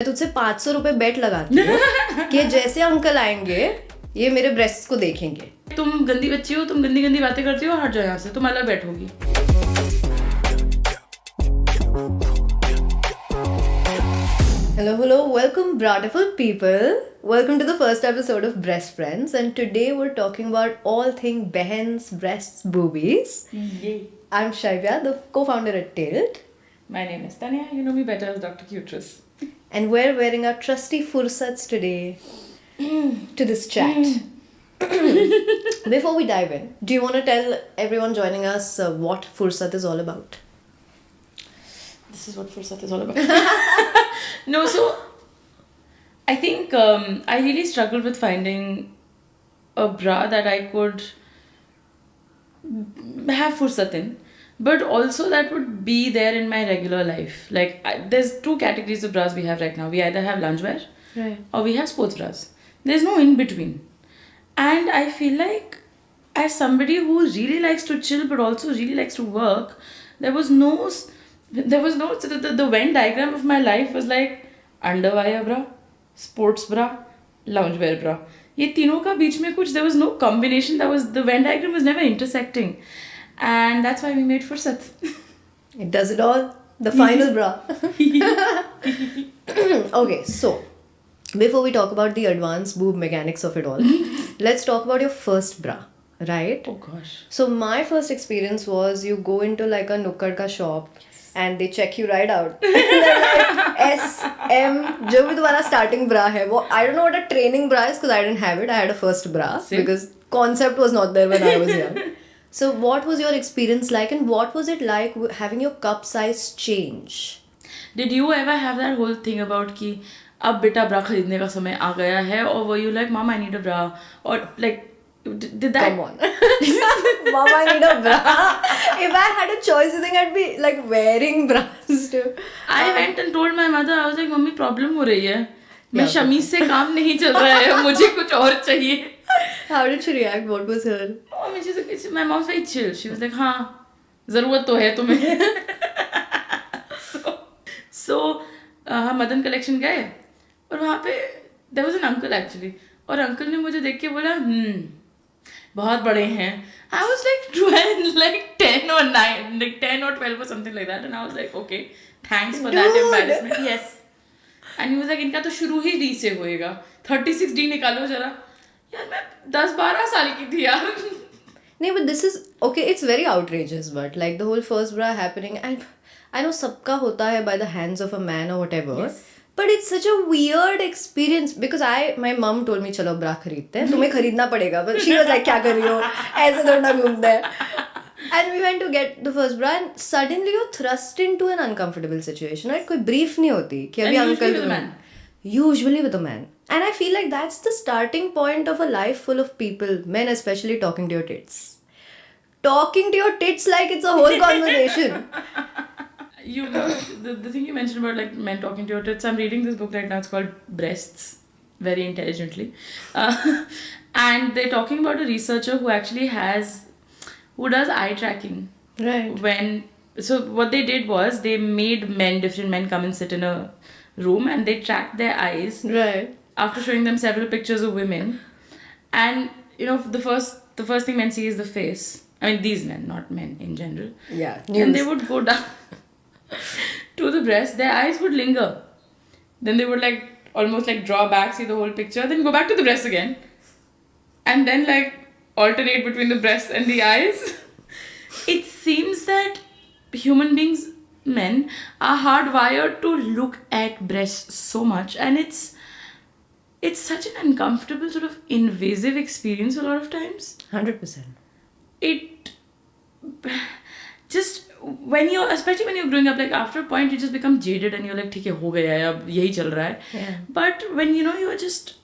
तुझसे 500 रुपए बेट लगाती हूँ कि जैसे अंकल आएंगे ये मेरे ब्रेस्ट को देखेंगे. तुम गंदी बच्ची हो, तुम गंदी गंदी बातें करती हो, हट जाओ यहाँ से, तुम अलग बैठोगी. Hello, welcome beautiful people. Welcome to the first episode of Breast Friends, and today we're talking about all things behens, breasts, boobies. Yay. I'm Shaivya, the co-founder at Tilt, My name is Tanya, you know me better as Dr. Cutress. and we're wearing our trusty fursats today to this chat. Before we dive in, do you want to tell everyone joining us what fursat is all about? This is what Fursat is all about. No, so I think I really struggled with finding a bra that I could have Fursat in, but also that would be there in my regular life. Like, there's two categories of bras we have right now. We either have loungewear Right. or we have sports bras. There's no in between. And I feel like, as somebody who really likes to chill but also really likes to work, there was no so the Venn diagram of my life was like underwire bra, sports bra, loungewear bra. ये तीनों का बीच में कुछ, there was no combination, the Venn diagram was never intersecting, and that's why we made Fursat. It does it all. The final bra. Okay, so before we talk about the advanced boob mechanics of it all, let's talk about your first bra, right? Oh gosh. So my first experience was you go into like a nukkad ka shop and they check you right out. They're like S, M, जो भी तुम्हारा starting bra है वो, I don't know what a training bra is because I didn't have it. I had a first bra Same. because concept was not there when I was young. So what was your experience like, and what was it like having your cup size change? Did you ever have that whole thing about कि अब बेटा ब्रा खरीदने का समय आ गया है, or were you like, Mom, I need a bra, or like did that? Come on. Mom, I need a bra. If I had a choice, you think I'd be like wearing bras too? I went and told my mother, I was like, mummy problem हो रही है, मैं शमीज से काम नहीं चल रहा है, मुझे कुछ और चाहिए. How did she react? What was her? I mean, my mom's very chill. She was like, हाँ जरूरत तो है तुम्हें. so हम मदन कलेक्शन गए और वहाँ पे there was an uncle actually, और अंकल ने मुझे देख के बोला बहुत बड़े हैं. I was like 12, like 10 or 9, like 10 or 12 or something like that, and I was like, okay, thanks for that embarrassment. Yes. And he was like, इनका तो शुरू ही D से होएगा, 36D निकालो जरा. यार मैं 10-12 साल की थी यार. No, but this is okay. It's very outrageous, but like the whole first bra happening, and I know सबका होता है by the hands of a man or whatever. Yes. But it's such a weird experience because my mom told me चलो bra खरीदते हैं, तुम्हें खरीदना पड़ेगा. But she was like क्या कर रही हो? ऐसे थोड़ा घूमते हैं. And we went to get the first bra, and suddenly you're thrust into an uncomfortable situation, right? कोई brief नहीं होती कि अभी And usually uncle with a man. Usually with a man. And I feel like that's the starting point of a life full of people, men especially, talking to your tits. Talking to your tits like it's a whole conversation. You the thing you mentioned about like men talking to your tits, I'm reading this book right now, it's called Breasts, very intelligently, and they're talking about a researcher who does eye tracking. Right. So what they did was they made different men come and sit in a room, and they tracked their eyes Right. after showing them several pictures of women. And you know, the first thing men see is the face. I mean, these men, not men in general. Yeah. And they would go down to the breast, their eyes would linger. Then they would like almost like draw back, see the whole picture, then go back to the breast again. And then like alternate between the breast and the eyes. It seems that human beings, men, are hardwired to look at breasts so much, and it's such an uncomfortable, sort of invasive experience a lot of times. 100%. It just especially when you're growing up, like after a point you just become jaded and you're like, ठीक है हो गया है, अब यही चल रहा है. Yeah. But when you know you're just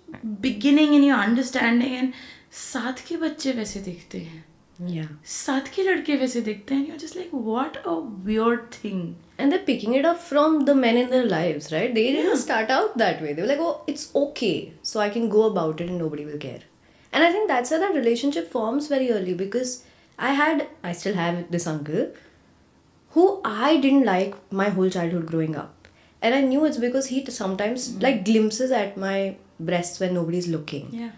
beginning and you're understanding, and साथ के बच्चे वैसे दिखते हैं, Yeah. साथ के लड़के वैसे दिखते हैं, you're just like, what a weird thing. And they're picking it up from the men in their lives, right? They didn't start out that way. They were like, oh, it's okay, so I can go about it and nobody will care. And I think that's how that relationship forms very early, because I still have this uncle who I didn't like my whole childhood growing up. And I knew it's because he sometimes like glimpses at my breasts when nobody's looking. Yeah.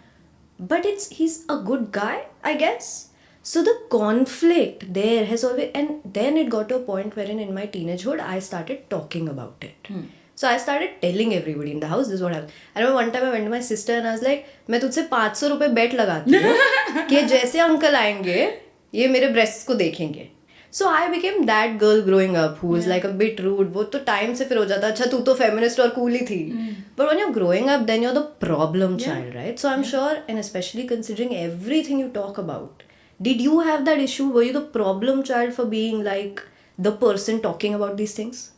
But he's a good guy, I guess. So the conflict there has always, and then it got to a point wherein in my teenagehood I started talking about it. So I started telling everybody in the house, this is what happened. I remember one time I went to my sister and I was like, मैं तुझसे 500 रुपए बेट लगाती हूँ कि जैसे uncle आएंगे ये मेरे ब्रेस्ट्स को देखेंगे. So I became that girl growing up who was like a bit rude. वो तो टाइम से फिर हो जाता, अच्छा तू तो feminist और cool ही थी. But when you're growing up, then you're the problem child, right? So I'm sure, and especially considering everything you talk about, did you have that issue? Were you the problem child for being like the person talking about these things?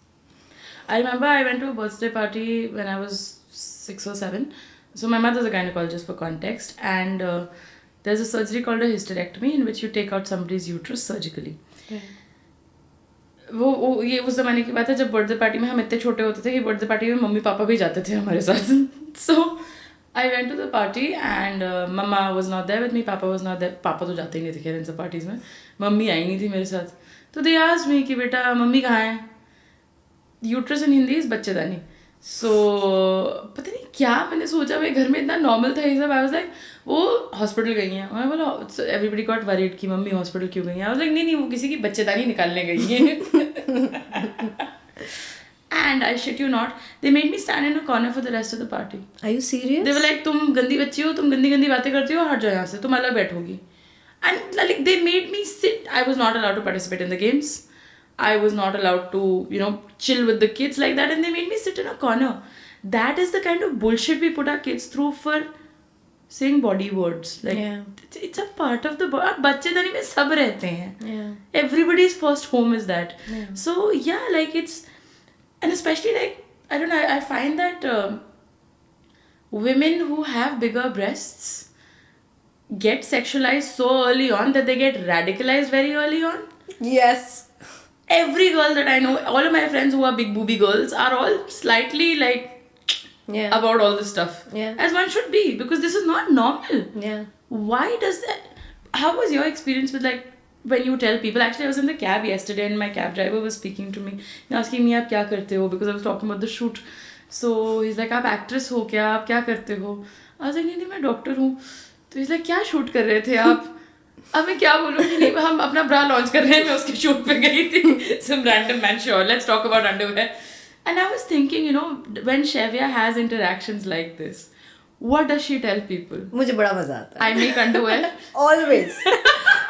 I remember I went to a birthday party when I was 6 or 7. So my mother's a gynecologist for context, and there's a surgery called a hysterectomy in which you take out somebody's uterus surgically. वो ये उस ज़माने की बात है जब birthday party में हम इतने छोटे होते थे कि बर्थडे पार्टी में मम्मी पापा भी जाते थे हमारे साथ. So I went to the party and mama was not there with me, papa was not there. पापा तो जाते ही नहीं थे खैर इन सब पार्टीज में. मम्मी आई नहीं थी मेरे साथ. तो they asked me कि बेटा मम्मी कहाँ है. यूट्रस इन हिंदी इज बच्चेदानी. सो पता नहीं क्या मैंने सोचा, भाई घर में इतना नॉर्मल था ये सब. आई वाज लाइक वो हॉस्पिटल गई हैं. मैं बोला एवरीबडी गॉट वरीड कि मम्मी हॉस्पिटल क्यों गई हैं. आई वाज लाइक नहीं वो किसी की बच्चेदानी निकालने गई हैं. And I shit you not, they made me stand in a corner for the rest of the party. Are you serious? They were like, तुम गंदी बच्ची हो, तुम गंदी गंदी बातें करती हो, हट जाओ यहाँ से, तुम अलग बैठोगी. And like they made me sit. I was not allowed to participate in the games. I was not allowed to, chill with the kids like that, and they made me sit in a corner. That is the kind of bullshit we put our kids through for saying body words. Like, it's a part of the बच्चेदानी में सब रहते हैं. Everybody's first home is that. So yeah, like it's, and especially like, I don't know, I find that women who have bigger breasts get sexualized so early on that they get radicalized very early on. Yes. Every girl that I know, all of my friends who are big booby girls are all slightly like about all this stuff. As one should be, because this is not normal. Why does that? How was your experience with like when you tell people? Actually, I was in the cab yesterday and my cab driver was speaking to me and asking me आप क्या करते हो, because I was talking about the shoot. So he's like, आप actress हो क्या, आप क्या करते हो? I was like, नहीं मैं डॉक्टर हूँ. तो he's like, क्या शूट कर रहे थे आप? अब मैं क्या बोलूँ कि नहीं हम अपना ब्रा लॉन्च कर रहे हैं. मैं उसके शूट पे गई थी. Some random man, sure, let's talk about underwear. And I was thinking, when Shevya has interactions like this, what does she tell people? मुझे बड़ा मजा आता है. I make underwear. Always.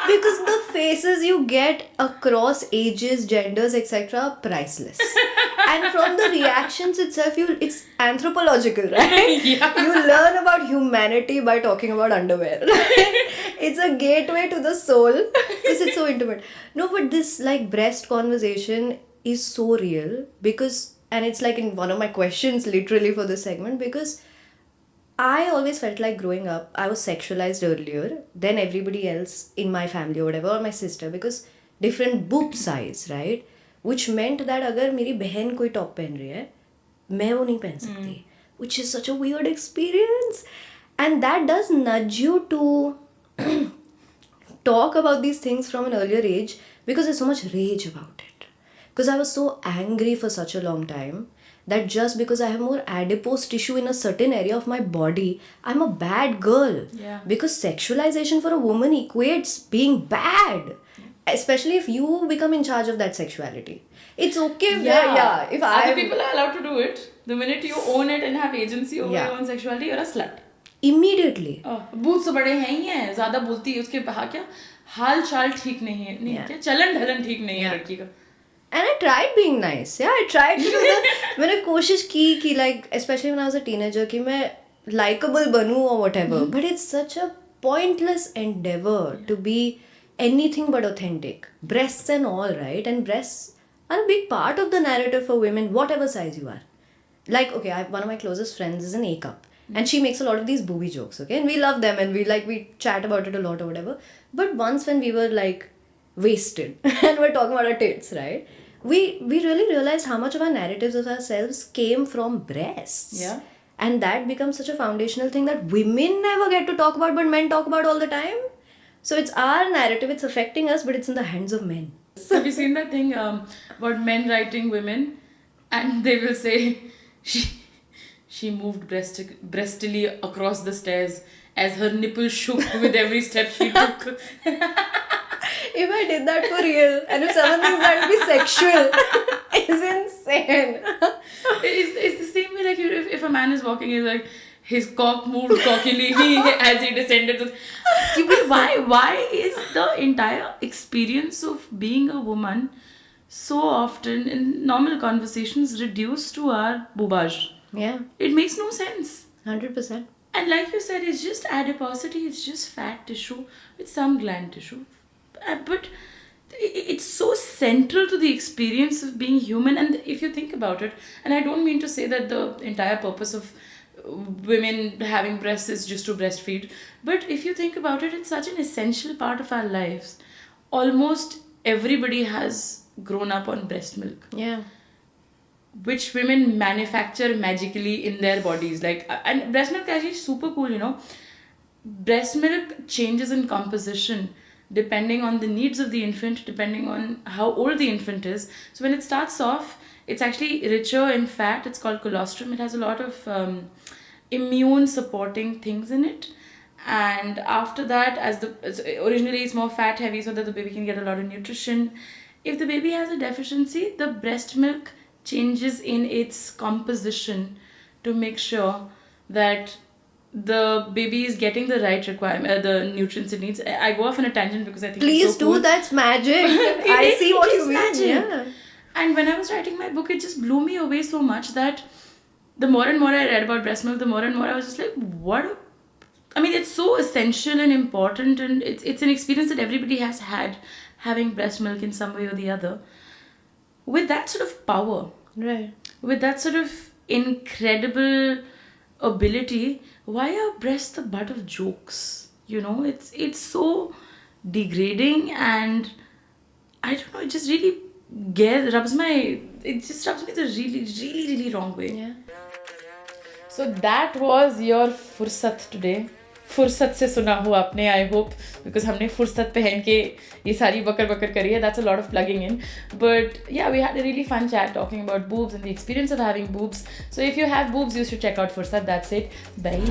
Because the faces you get across ages, genders, etc. are priceless. And from the reactions itself, it's anthropological, right? You learn about humanity by talking about underwear. It's a gateway to the soul because it's so intimate. No, but this like breast conversation is so real because, and it's like in one of my questions literally for this segment, because I always felt like growing up, I was sexualized earlier than everybody else in my family or whatever, or my sister, because different boob size, right? Which meant that अगर मेरी बहन कोई top पहन रही है, मैं वो नहीं पहन सकती. Which is such a weird experience. And that does nudge you to talk about these things from an earlier age because there's so much rage about it. Because I was so angry for such a long time that just because I have more adipose tissue in a certain area of my body, I'm a bad girl. Because sexualization for a woman equates being bad. Especially if you become in charge of that sexuality. It's okay. If other people are allowed to do it, the minute you own it and have agency over your own sexuality, you're a slut. Immediately. Booth तो बड़े हैं ही हैं, ज्यादा बोलती है उसके क्या हाल चाल ठीक नहीं है, नहीं क्या चलन ढलन ठीक नहीं है लड़की का. And I tried being nice. I tried to do that. मैंने कोशिश की कि like, especially when I was a teenager, कि मैं likable बनूं or whatever. But it's such a pointless endeavor to be anything but authentic. Breasts and all, right? And breasts are a big part of the narrative for women, whatever size you are. Like, okay, one of my closest friends is an A-cup. And she makes a lot of these booby jokes, okay? And we love them and we chat about it a lot or whatever. But once when we were like wasted and we're talking about our tits, right? We really realized how much of our narratives of ourselves came from breasts. And that becomes such a foundational thing that women never get to talk about, but men talk about all the time. So it's our narrative, it's affecting us, but it's in the hands of men. Have you seen that thing about men writing women? and they will say she moved breastily across the stairs as her nipple shook with every step she took. If I did that for real, and if someone thinks that would be sexual, it's insane. It's the same way like if a man is walking, he's like his cock moved cockily as he descended. Why is the entire experience of being a woman so often in normal conversations reduced to our boobage? Yeah, It makes no sense. 100%. And like you said, it's just adiposity, it's just fat tissue with some gland tissue. But it's so central to the experience of being human. And if you think about it, and I don't mean to say that the entire purpose of women having breasts is just to breastfeed, but if you think about it, it's such an essential part of our lives. Almost everybody has grown up on breast milk, Yeah. which women manufacture magically in their bodies. And breast milk is actually super cool, you know. Breast milk changes in composition depending on the needs of the infant, depending on how old the infant is. So when it starts off, it's actually richer in fat. It's called colostrum. It has a lot of immune supporting things in it. And after that, originally it's more fat heavy so that the baby can get a lot of nutrition. If the baby has a deficiency, the breast milk changes in its composition to make sure that the baby is getting the right requirement, the nutrients it needs. I go off on a tangent because I think Please it's so cool. do, that's magic. I see what you mean. Magic. Yeah. And when I was writing my book, it just blew me away so much that the more and more I read about breast milk, the more and more I was just like, it's so essential and important, and it's an experience that everybody has had, having breast milk in some way or the other. With that sort of power, Right. with that sort of incredible ability, why are breasts the butt of jokes? You know, it's so degrading, and I don't know, it just really rubs me the really, really, really wrong way. Yeah. So that was your fursat today. फुर्सत से सुना हो आपने, I hope, because हमने फुर्सत पहन के ये सारी बकर बकर करी है. That's a lot of plugging in. But yeah, we had a really fun chat talking about boobs and the experience of having boobs. So if you have boobs, you should check out Fursat. That's it. Bye.